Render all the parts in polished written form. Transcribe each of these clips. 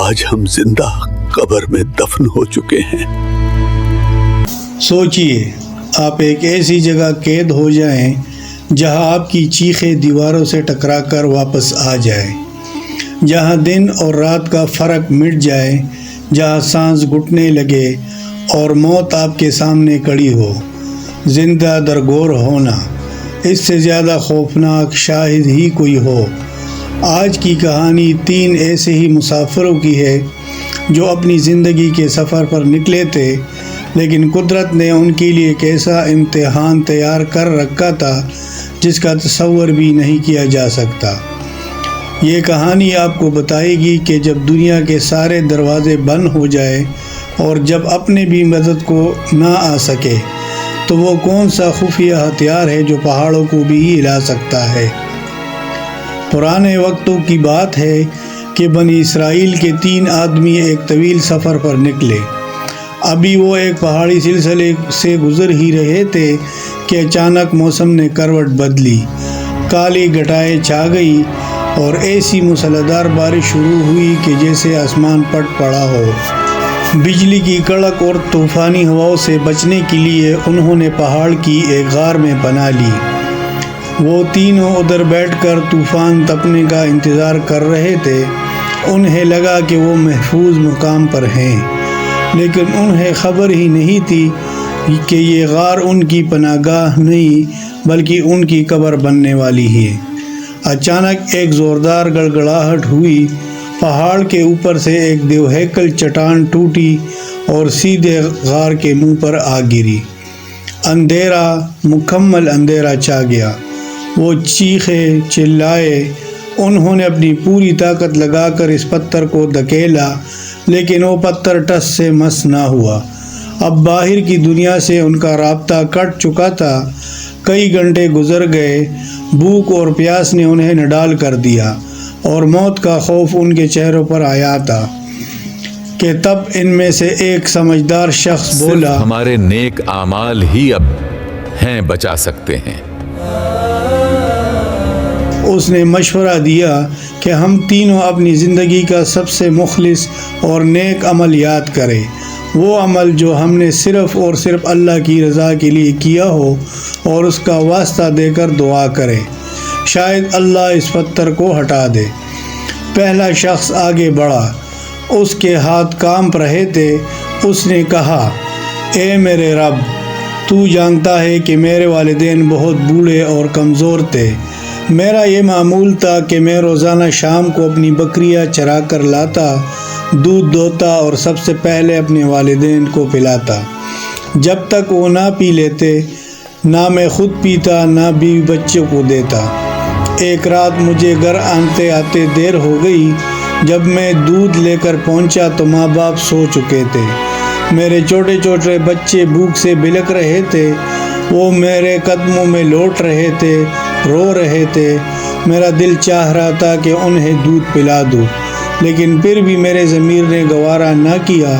آج ہم زندہ قبر میں دفن ہو چکے ہیں۔ سوچئے آپ ایک ایسی جگہ قید ہو جائیں جہاں آپ کی چیخیں دیواروں سے ٹکرا کر واپس آ جائیں، جہاں دن اور رات کا فرق مٹ جائے، جہاں سانس گھٹنے لگے اور موت آپ کے سامنے کھڑی ہو۔ زندہ درگور ہونا، اس سے زیادہ خوفناک شاہد ہی کوئی ہو۔ آج کی کہانی 3 ایسے ہی مسافروں کی ہے جو اپنی زندگی کے سفر پر نکلے تھے، لیکن قدرت نے ان کے لیے ایک ایسا امتحان تیار کر رکھا تھا جس کا تصور بھی نہیں کیا جا سکتا۔ یہ کہانی آپ کو بتائے گی کہ جب دنیا کے سارے دروازے بند ہو جائے اور جب اپنے بھی مدد کو نہ آ سکے تو وہ کون سا خفیہ ہتھیار ہے جو پہاڑوں کو بھی ہلا سکتا ہے۔ پرانے وقتوں کی بات ہے کہ بنی اسرائیل کے 3 آدمی ایک طویل سفر پر نکلے۔ ابھی وہ ایک پہاڑی سلسلے سے گزر ہی رہے تھے کہ اچانک موسم نے کروٹ بدلی، کالی گھٹائیں چھا گئی اور ایسی موسلادھار بارش شروع ہوئی کہ جیسے آسمان پھٹ پڑا ہو۔ بجلی کی کڑک اور طوفانی ہواؤں سے بچنے کے لیے انہوں نے پہاڑ کی ایک غار میں پناہ لی۔ وہ تینوں ادھر بیٹھ کر طوفان تپنے کا انتظار کر رہے تھے۔ انہیں لگا کہ وہ محفوظ مقام پر ہیں، لیکن انہیں خبر ہی نہیں تھی کہ یہ غار ان کی پناہ گاہ نہیں بلکہ ان کی قبر بننے والی ہے۔ اچانک ایک زوردار گڑگڑاہٹ ہوئی، پہاڑ کے اوپر سے ایک دیو ہیکل چٹان ٹوٹی اور سیدھے غار کے منہ پر آ گری۔ اندھیرا، مکمل اندھیرا چھا گیا۔ وہ چیخے، چلائے، انہوں نے اپنی پوری طاقت لگا کر اس پتھر کو دھکیلا، لیکن وہ پتھر ٹس سے مس نہ ہوا۔ اب باہر کی دنیا سے ان کا رابطہ کٹ چکا تھا۔ کئی گھنٹے گزر گئے، بھوک اور پیاس نے انہیں نڈال کر دیا اور موت کا خوف ان کے چہروں پر آیا تھا کہ تب ان میں سے ایک سمجھدار شخص بولا، صرف ہمارے نیک اعمال ہی اب ہیں بچا سکتے ہیں۔ اس نے مشورہ دیا کہ ہم تینوں اپنی زندگی کا سب سے مخلص اور نیک عمل یاد کریں، وہ عمل جو ہم نے صرف اور صرف اللہ کی رضا کے لیے کیا ہو، اور اس کا واسطہ دے کر دعا کریں، شاید اللہ اس پتھر کو ہٹا دے۔ پہلا شخص آگے بڑھا، اس کے ہاتھ کانپ رہے تھے۔ اس نے کہا، اے میرے رب، تو جانتا ہے کہ میرے والدین بہت بوڑھے اور کمزور تھے۔ میرا یہ معمول تھا کہ میں روزانہ شام کو اپنی بکریاں چرا کر لاتا، دودھ دوتا اور سب سے پہلے اپنے والدین کو پلاتا۔ جب تک وہ نہ پی لیتے، نہ میں خود پیتا، نہ بیوی بچوں کو دیتا۔ ایک رات مجھے گھر آتے آتے دیر ہو گئی۔ جب میں دودھ لے کر پہنچا تو ماں باپ سو چکے تھے۔ میرے چھوٹے چھوٹے بچے بھوک سے بلک رہے تھے۔ وہ میرے قدموں میں لوٹ رہے تھے، رو رہے تھے۔ میرا دل چاہ رہا تھا کہ انہیں دودھ پلا دوں، لیکن پھر بھی میرے ضمیر نے گوارا نہ کیا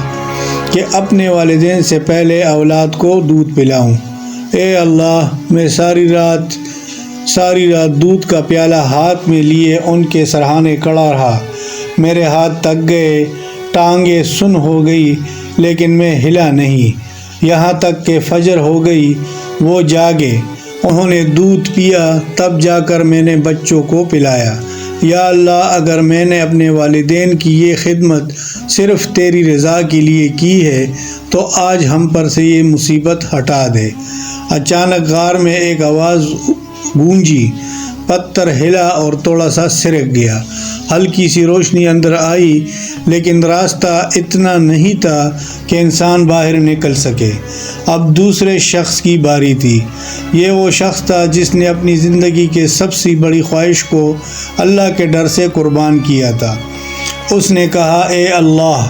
کہ اپنے والدین سے پہلے اولاد کو دودھ پلاؤں۔ اے اللہ، میں ساری رات دودھ کا پیالہ ہاتھ میں لیے ان کے سرہانے کھڑا رہا۔ میرے ہاتھ تھک گئے، ٹانگیں سن ہو گئی، لیکن میں ہلا نہیں، یہاں تک کہ فجر ہو گئی۔ وہ جاگے، انہوں نے دودھ پیا، تب جا کر میں نے بچوں کو پلایا۔ یا اللہ، اگر میں نے اپنے والدین کی یہ خدمت صرف تیری رضا کے لیے کی ہے تو آج ہم پر سے یہ مصیبت ہٹا دے۔ اچانک غار میں ایک آواز گونجی، پتھر ہلا اور تھوڑا سا سرک گیا۔ ہلکی سی روشنی اندر آئی، لیکن راستہ اتنا نہیں تھا کہ انسان باہر نکل سکے۔ اب دوسرے شخص کی باری تھی۔ یہ وہ شخص تھا جس نے اپنی زندگی کے سب سے بڑی خواہش کو اللہ کے ڈر سے قربان کیا تھا۔ اس نے کہا، اے اللہ،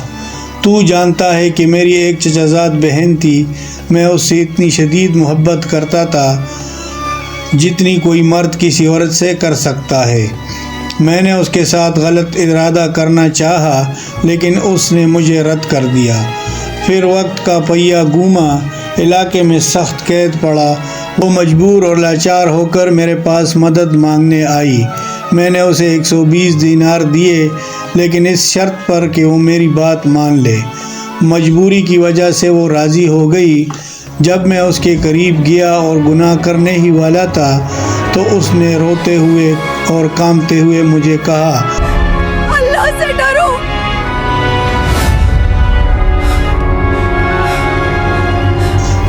تو جانتا ہے کہ میری ایک چچا زاد بہن تھی۔ میں اس سے اتنی شدید محبت کرتا تھا جتنی کوئی مرد کسی عورت سے کر سکتا ہے۔ میں نے اس کے ساتھ غلط ارادہ کرنا چاہا، لیکن اس نے مجھے رد کر دیا۔ پھر وقت کا پہیہ گھوما، علاقے میں سخت قید پڑا۔ وہ مجبور اور لاچار ہو کر میرے پاس مدد مانگنے آئی۔ میں نے اسے 120 دینار دیے، لیکن اس شرط پر کہ وہ میری بات مان لے۔ مجبوری کی وجہ سے وہ راضی ہو گئی۔ جب میں اس کے قریب گیا اور گناہ کرنے ہی والا تھا تو اس نے روتے ہوئے اور کانپتے ہوئے مجھے کہا، اللہ سے ڈرو۔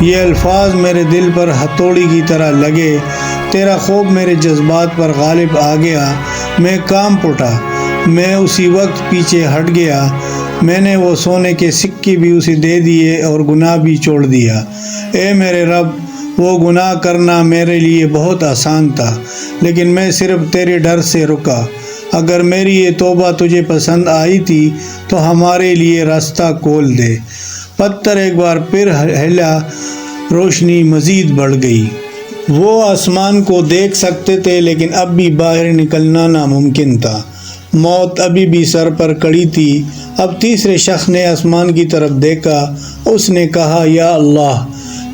یہ الفاظ میرے دل پر ہتھوڑی کی طرح لگے۔ تیرا خوف میرے جذبات پر غالب آ گیا۔ میں کانپ اٹھا۔ میں اسی وقت پیچھے ہٹ گیا۔ میں نے وہ سونے کے سکے بھی اسے دے دیے اور گناہ بھی چھوڑ دیا۔ اے میرے رب، وہ گناہ کرنا میرے لیے بہت آسان تھا، لیکن میں صرف تیرے ڈر سے رکا۔ اگر میری یہ توبہ تجھے پسند آئی تھی تو ہمارے لیے راستہ کھول دے۔ پتھر ایک بار پھر ہلا، روشنی مزید بڑھ گئی۔ وہ آسمان کو دیکھ سکتے تھے لیکن اب بھی باہر نکلنا ناممکن تھا۔ موت ابھی بھی سر پر کڑی تھی۔ اب تیسرے شخص نے آسمان کی طرف دیکھا۔ اس نے کہا، یا اللہ،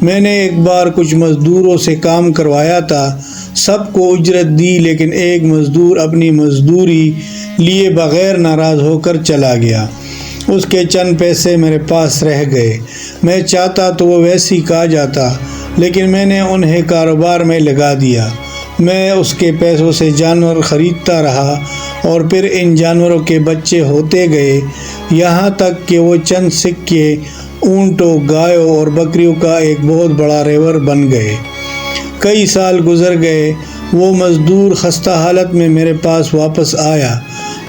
میں نے ایک بار کچھ مزدوروں سے کام کروایا تھا، سب کو اجرت دی، لیکن ایک مزدور اپنی مزدوری لیے بغیر ناراض ہو کر چلا گیا۔ اس کے چند پیسے میرے پاس رہ گئے۔ میں چاہتا تو وہ ویسی کھا جاتا، لیکن میں نے انہیں کاروبار میں لگا دیا۔ میں اس کے پیسوں سے جانور خریدتا رہا اور پھر ان جانوروں کے بچے ہوتے گئے، یہاں تک کہ وہ چند سکے اونٹوں، گایوں اور بکریوں کا ایک بہت بڑا ریور بن گئے۔ کئی سال گزر گئے۔ وہ مزدور خستہ حالت میں میرے پاس واپس آیا۔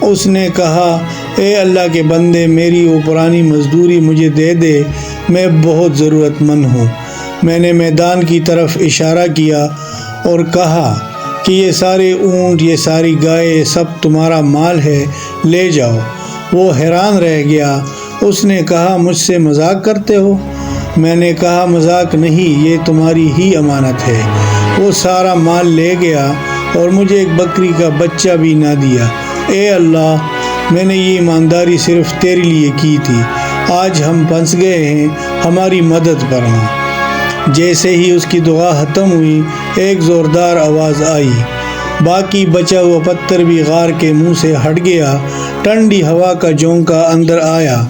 اس نے کہا، اے اللہ کے بندے، میری وہ پرانی مزدوری مجھے دے دے، میں بہت ضرورت مند ہوں۔ میں نے میدان کی طرف اشارہ کیا اور کہا کہ یہ سارے اونٹ، یہ ساری گائے، سب تمہارا مال ہے، لے جاؤ۔ وہ حیران رہ گیا۔ اس نے کہا، مجھ سے مذاق کرتے ہو؟ میں نے کہا، مذاق نہیں، یہ تمہاری ہی امانت ہے۔ وہ سارا مال لے گیا اور مجھے ایک بکری کا بچہ بھی نہ دیا۔ اے اللہ، میں نے یہ ایمانداری صرف تیرے لیے کی تھی۔ آج ہم پھنس گئے ہیں، ہماری مدد فرما۔ جیسے ہی اس کی دعا ختم ہوئی، ایک زوردار آواز آئی۔ باقی بچا ہوا پتھر بھی غار کے منہ سے ہٹ گیا۔ ٹھنڈی ہوا کا جھونکا اندر آیا۔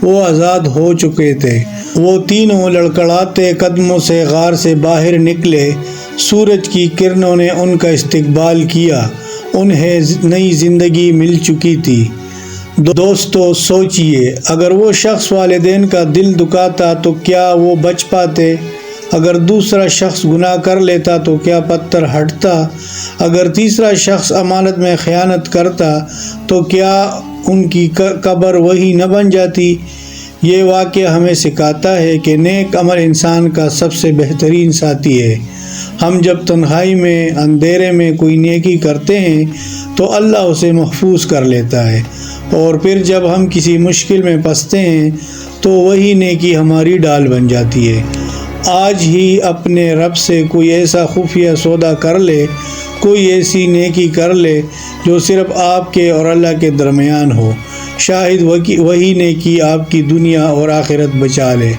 وہ آزاد ہو چکے تھے۔ وہ تینوں لڑکھڑاتے قدموں سے غار سے باہر نکلے۔ سورج کی کرنوں نے ان کا استقبال کیا۔ انہیں نئی زندگی مل چکی تھی۔ دوستو، سوچئے، اگر وہ شخص والدین کا دل دکھاتا تو کیا وہ بچ پاتے؟ اگر دوسرا شخص گناہ کر لیتا تو کیا پتھر ہٹتا؟ اگر تیسرا شخص امانت میں خیانت کرتا تو کیا ان کی قبر وہی نہ بن جاتی؟ یہ واقعہ ہمیں سکھاتا ہے کہ نیک عمل انسان کا سب سے بہترین ساتھی ہے۔ ہم جب تنہائی میں، اندھیرے میں کوئی نیکی کرتے ہیں تو اللہ اسے محفوظ کر لیتا ہے، اور پھر جب ہم کسی مشکل میں پھنستے ہیں تو وہی نیکی ہماری ڈال بن جاتی ہے۔ آج ہی اپنے رب سے کوئی ایسا خفیہ سودا کر لے، کوئی ایسی نیکی کر لے جو صرف آپ کے اور اللہ کے درمیان ہو۔ شاید وہی نیکی آپ کی دنیا اور آخرت بچا لے۔